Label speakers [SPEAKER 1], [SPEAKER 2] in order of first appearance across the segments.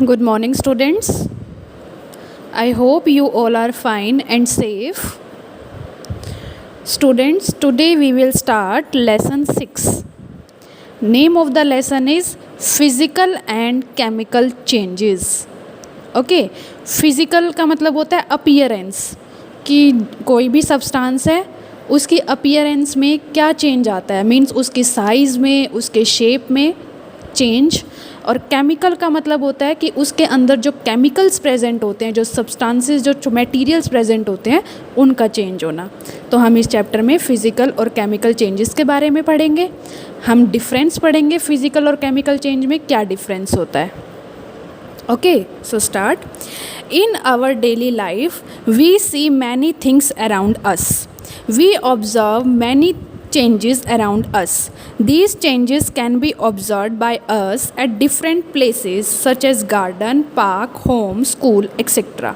[SPEAKER 1] Good morning, students. I hope you all are fine and safe. Students, today we will start lesson 6. Name of the lesson is Physical and Chemical Changes. Okay physical का मतलब होता है appearance, कि कोई भी substance है उसकी appearance में क्या चेंज आता है, मीन्स उसकी साइज़ में, उसके शेप में चेंज। और केमिकल का मतलब होता है कि उसके अंदर जो केमिकल्स प्रेजेंट होते हैं, जो सब्सटेंसेस, जो मटेरियल्स प्रेजेंट होते हैं, उनका चेंज होना। तो हम इस चैप्टर में फ़िज़िकल और केमिकल चेंजेस के बारे में पढ़ेंगे। हम डिफरेंस पढ़ेंगे फ़िज़िकल और केमिकल चेंज में क्या डिफरेंस होता है। Okay, so start. In our daily life, we see many things around us. We observe many changes around us. These changes can be observed by us at different places such as garden, park, home, school, etc.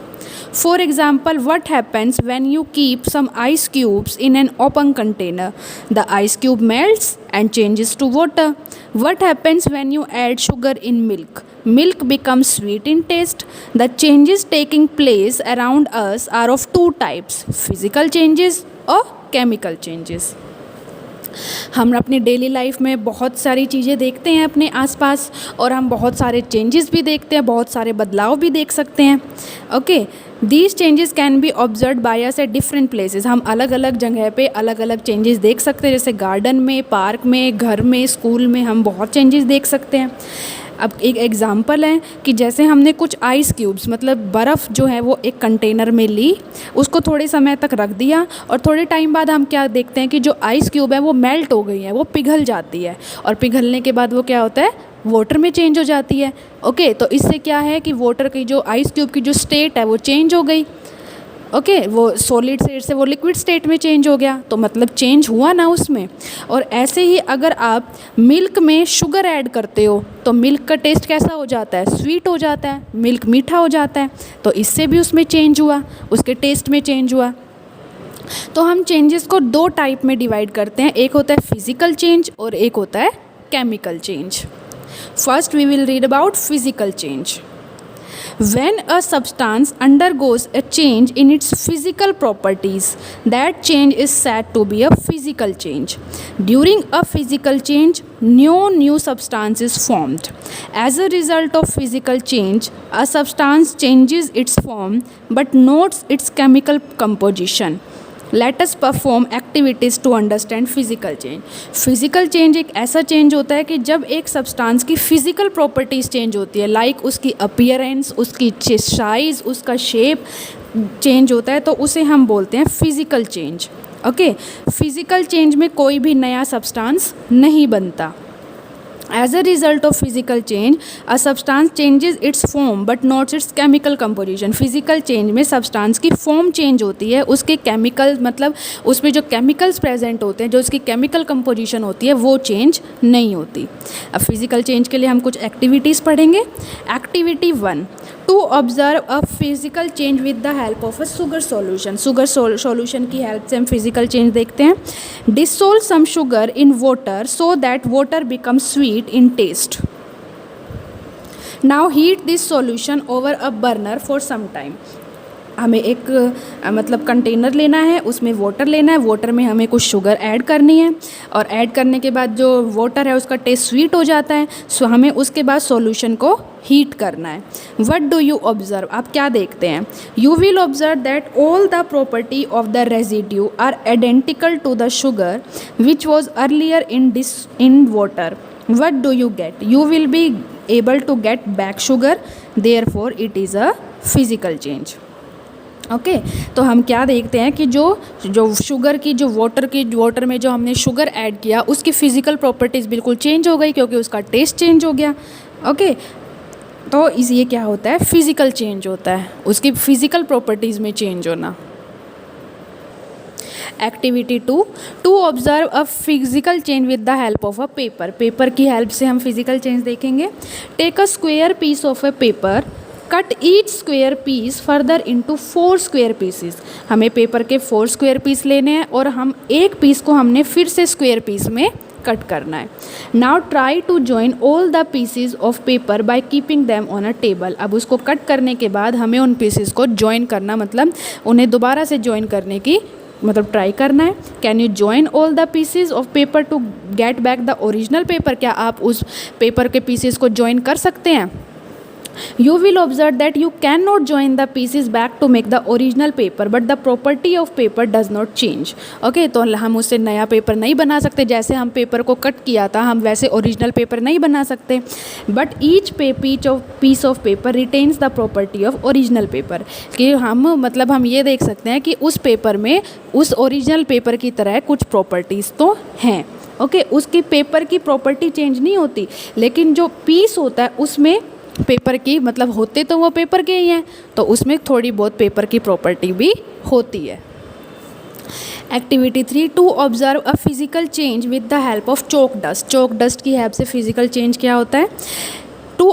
[SPEAKER 1] For example, what happens when you keep some ice cubes in an open container? The ice cube melts and changes to water. What happens when you add sugar in milk? Milk becomes sweet in taste. The changes taking place around us are of two types: physical changes or chemical changes. हम अपनी daily life में बहुत सारी चीज़ें देखते हैं अपने आसपास, और हम बहुत सारे चेंजेस भी देखते हैं, बहुत सारे बदलाव भी देख सकते हैं। Okay, these changes can be observe by us at different places. हम अलग अलग जगह पे अलग अलग चेंजेस देख सकते हैं, जैसे गार्डन में, पार्क में, घर में, स्कूल में हम बहुत चेंजेस देख सकते हैं। अब एक एग्ज़ाम्पल है कि जैसे हमने कुछ आइस क्यूब्स, मतलब बर्फ़ जो है वो एक कंटेनर में ली, उसको थोड़े समय तक रख दिया, और थोड़े टाइम बाद हम क्या देखते हैं कि जो आइस क्यूब है वो मेल्ट हो गई है, वो पिघल जाती है, और पिघलने के बाद वो क्या होता है, वाटर में चेंज हो जाती है। ओके, तो इससे क्या है कि वाटर की जो आइस क्यूब की जो स्टेट है वो चेंज हो गई। ओके, वो सॉलिड स्टेट से वो लिक्विड स्टेट में चेंज हो गया, तो मतलब चेंज हुआ ना उसमें। और ऐसे ही अगर आप मिल्क में शुगर ऐड करते हो तो मिल्क का टेस्ट कैसा हो जाता है, स्वीट हो जाता है, मिल्क मीठा हो जाता है, तो इससे भी उसमें चेंज हुआ, उसके टेस्ट में चेंज हुआ। तो हम चेंजेस को दो टाइप में डिवाइड करते हैं, एक होता है फिजिकल चेंज और एक होता है chemical change. First we will read about physical change. When a substance undergoes a change in its physical properties, that change is said to be a physical change. During a physical change, no new substance is formed. As a result of physical change, a substance changes its form but not its chemical composition. Let us perform activities to understand physical change. Physical change एक ऐसा change होता है कि जब एक substance की physical properties change होती है, लाइक उसकी अपीयरेंस, उसकी साइज़, उसका शेप चेंज होता है, तो उसे हम बोलते हैं physical change. Okay, physical change में कोई भी नया सब्सटेंस नहीं बनता। As a result of physical change, a substance changes its form but not its chemical composition. Physical change में सब्सटेंस की फॉर्म चेंज होती है, उसके केमिकल, मतलब उसमें जो केमिकल्स प्रेजेंट होते हैं, जो उसकी केमिकल कंपोजिशन होती है, वो चेंज नहीं होती। अब फिजिकल चेंज के लिए हम कुछ एक्टिविटीज़ पढ़ेंगे। Activity 1, to observe a physical change with the help of a sugar solution. Sugar solution की हेल्प से हम फिजिकल चेंज देखते हैं। Dissolve some sugar in water so that water become sweet in taste. Now heat this solution over a burner for some time. हमें एक मतलब container लेना है, उसमें वाटर लेना है, वाटर में हमें कुछ शुगर ऐड करनी है, और ऐड करने के बाद जो वाटर है उसका टेस्ट स्वीट हो जाता है, सो हमें उसके बाद सॉल्यूशन को हीट करना है। What do you observe? आप क्या देखते हैं? You will observe that all the property of the residue are identical to the sugar which was earlier in water. What do you get? You will be able to get back sugar, therefore it is a physical change. Okay, तो हम क्या देखते हैं कि जो sugar की, जो water में जो हमने शुगर ऐड किया, उसकी फ़िज़िकल प्रॉपर्टीज़ बिल्कुल चेंज हो गई, क्योंकि उसका टेस्ट चेंज हो गया। ओके, तो ये क्या होता है, फ़िज़िकल चेंज होता है, उसकी फ़िज़िकल प्रॉपर्टीज़ में चेंज होना। Activity 2, to observe a physical change with the help of a paper. Paper की हेल्प से हम फिजिकल चेंज देखेंगे। Take a square piece of a paper, cut each square piece further into 4 square pieces. हमें paper के 4 square piece लेने हैं, और हम एक पीस को हमने फिर से स्क्वायर पीस में कट करना है। Now try to join all the pieces of paper by keeping them on a table. अब उसको कट करने के बाद हमें उन पीसेस को जॉइन करना, मतलब उन्हें दोबारा से जॉइन करने की मतलब ट्राई करना है। Can you join all the pieces of paper to get back the original paper. क्या आप उस पेपर के पीसेस को जॉइन कर सकते हैं? You will observe that you cannot join the pieces back to make the original paper, but the property of paper does not change. Okay, तो हम उससे नया पेपर नहीं बना सकते, जैसे हम पेपर को कट किया था हम वैसे ओरिजिनल पेपर नहीं बना सकते। But each piece of paper retains the property of original paper. कि हम मतलब हम ये देख सकते हैं कि उस पेपर में उस ओरिजिनल पेपर की तरह कुछ प्रॉपर्टीज़ तो हैं। ओके, उसकी पेपर की प्रॉपर्टी चेंज नहीं होती, लेकिन जो पीस होता है उसमें पेपर की मतलब होते तो वो पेपर के ही हैं, तो उसमें थोड़ी बहुत पेपर की प्रॉपर्टी भी होती है। Activity 3, to observe a physical change with the help of chalk dust. Chalk dust की हेल्प से फिजिकल चेंज क्या होता है? To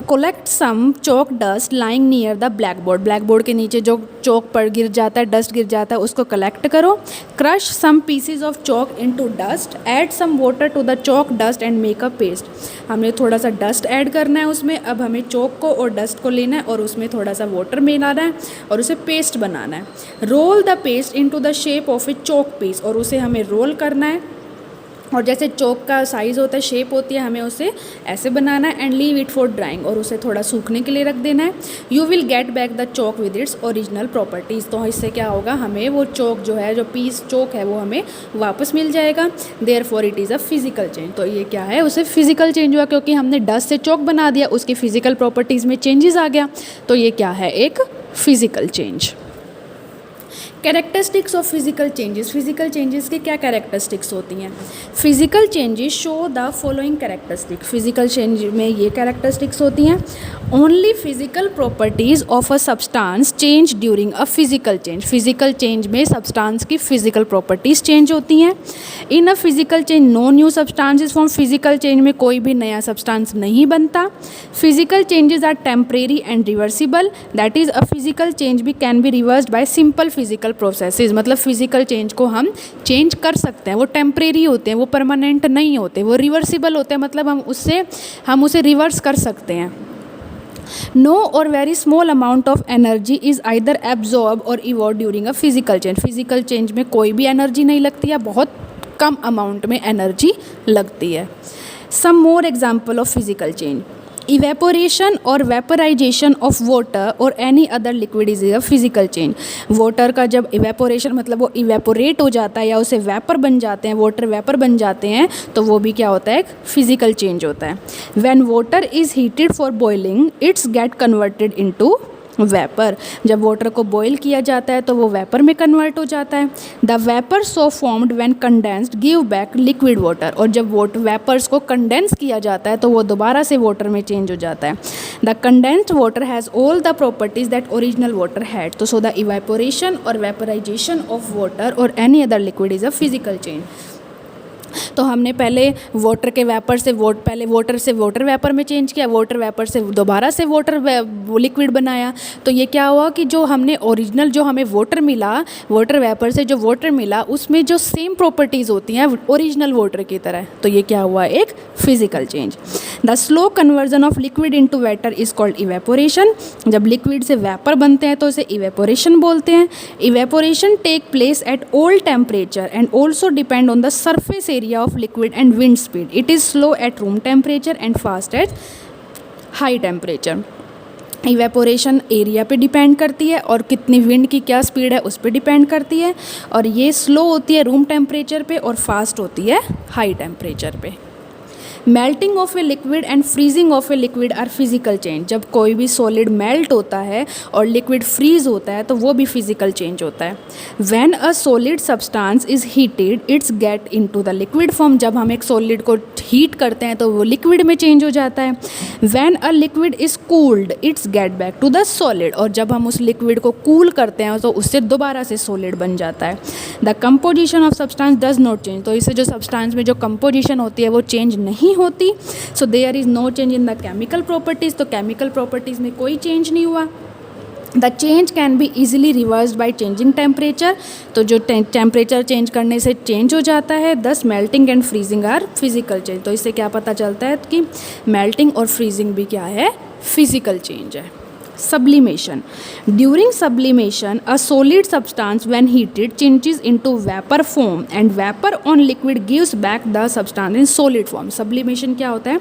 [SPEAKER 1] collect some chalk dust lying near the black board. Black board के नीचे जो चौक पर गिर जाता है, डस्ट गिर जाता है, उसको कलेक्ट करो। Crush some pieces of chalk into dust, add some water to the chalk dust and make a paste. हमें थोड़ा सा डस्ट ऐड करना है उसमें। अब हमें चौक को और डस्ट को लेना है और उसमें थोड़ा सा वाटर मिलाना है और उसे पेस्ट बनाना है। Roll the paste into the shape of a chalk piece, और उसे हमें रोल करना है और जैसे चौक का साइज़ होता है, शेप होती है, हमें उसे ऐसे बनाना है। And leave it for drawing, और उसे थोड़ा सूखने के लिए रख देना है। You will get back the Chowk with its original properties. तो इससे क्या होगा, हमें वो चौक जो है, जो पीस चौक है, वो हमें वापस मिल जाएगा। Therefore it is a physical change. तो ये क्या है, उसे फिजिकल चेंज हुआ क्योंकि हमने डस्ट से चौक बना दिया, उसकी फिजिकल प्रॉपर्टीज़ में चेंजेस आ गया। तो ये क्या है, एक physical change. Characteristics of physical changes. Physical changes की क्या कैरेक्टरिस्टिक्स होती हैं? Physical changes show the following characteristic. Physical change में ये कैरेक्टरिस्टिक्स होती हैं। Only physical properties of a substance change during a physical change. Physical change में substance की फिजिकल प्रॉपर्टीज़ चेंज होती हैं। In a physical change no new substances form. Physical change में कोई भी नया सब्सटेंस नहीं बनता। Physical changes are temporary and reversible, that is a physical change भी can be reversed by simple physical processes. मतलब फिजिकल चेंज को हम चेंज कर सकते हैं, वो टेम्परेरी होते हैं, वो परमानेंट नहीं होते, वो रिवर्सिबल होते हैं, मतलब हम उसे रिवर्स कर सकते हैं। नो और very small amount of energy is either absorb और evolved during a physical change. Physical change में कोई भी एनर्जी नहीं लगती है, बहुत कम अमाउंट में एनर्जी लगती है। Some more example of physical change. Evaporation और वेपराइजेशन ऑफ वाटर और any other liquid is a physical change. Water का जब इवेपोरेशन मतलब वो इवेपोरेट हो जाता है या उसे वेपर बन जाते हैं, वाटर वेपर बन जाते हैं, तो वो भी क्या होता है, एक फिजिकल चेंज होता है। When water is heated for boiling it's get converted into vapour. जब वाटर को बॉईल किया जाता है तो वो वेपर में कन्वर्ट हो जाता है। The vapour so formed when condensed give back liquid water. और जब वेपर्स को कंडेंस किया जाता है तो वो दोबारा से वाटर में चेंज हो जाता है। The condensed water has all the properties that original water had. तो सो द इवेपोरेशन और वेपराइजेशन ऑफ वाटर और any other liquid is a physical change. तो हमने पहले वाटर के वेपर से पहले वाटर से वाटर वेपर में चेंज किया, वाटर वेपर से दोबारा से वाटर लिक्विड बनाया। तो ये क्या हुआ कि जो हमने ओरिजिनल जो हमें वाटर मिला, वाटर वेपर से जो वाटर मिला, उसमें जो सेम प्रॉपर्टीज़ होती हैं ओरिजिनल वाटर की तरह, तो ये क्या हुआ, एक physical change. The slow conversion of liquid into water is called evaporation. जब लिक्विड से वेपर बनते हैं तो उसे इवेपोरेशन बोलते हैं। Evaporation take place at all temperature and also depend on the surface area of liquid and wind speed. It is slow at room temperature and fast at high temperature. Evaporation area पे depend करती है और कितनी wind की क्या speed है उस पर डिपेंड करती है, और ये स्लो होती है रूम टेम्परेचर पे और फास्ट होती है हाई टेम्परेचर पे। Melting of a liquid and freezing of a liquid are physical change. जब कोई भी सॉलिड मेल्ट होता है और लिक्विड फ्रीज होता है तो वो भी फिजिकल चेंज होता है। When a solid substance is heated it's get into the liquid form. जब हम एक सॉलिड को हीट करते हैं तो वो लिक्विड में चेंज हो जाता है। When a liquid is cooled it's get back to the solid. और जब हम उस लिक्विड को कूल करते हैं तो उससे दोबारा से सॉलिड बन जाता है। The composition of substance does not change. तो इससे जो सब्सटेंस में जो कंपोजिशन होती है वो चेंज नहीं होती। So there is no change in the chemical properties. तो केमिकल प्रॉपर्टीज़ में कोई चेंज नहीं हुआ। The change can be easily reversed by changing temperature, तो जो टेम्परेचर चेंज करने से चेंज हो जाता है। Thus melting and freezing are physical change, तो इससे क्या पता चलता है कि मेल्टिंग और फ्रीजिंग भी क्या है, फिजिकल चेंज है। Sublimation. During sublimation, a solid substance when heated changes into vapor form and vapor on liquid gives back the substance in solid form. Sublimation क्या होता है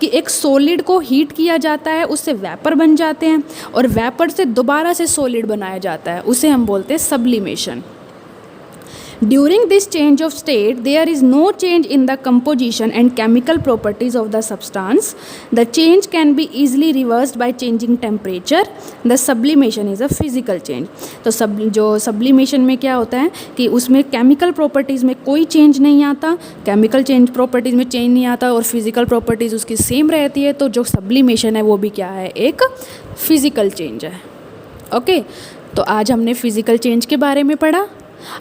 [SPEAKER 1] कि एक solid को heat किया जाता है, उससे vapor बन जाते हैं और vapor से दोबारा से solid बनाया जाता है, उसे हम बोलते हैं sublimation. During this change of state, there is no change in the composition and chemical properties of the substance. The change can be easily reversed by changing temperature. The sublimation is a physical change. तो जो sublimation में क्या होता है कि उसमें chemical properties में कोई change नहीं आता, chemical change properties में change नहीं आता और physical properties उसकी same रहती है, तो जो sublimation है वो भी क्या है, एक physical change है। ओके, तो आज हमने physical change के बारे में पढ़ा।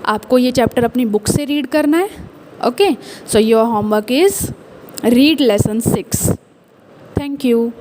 [SPEAKER 1] आपको ये चैप्टर अपनी बुक से रीड करना है। Okay, so your homework is read lesson 6। Thank you.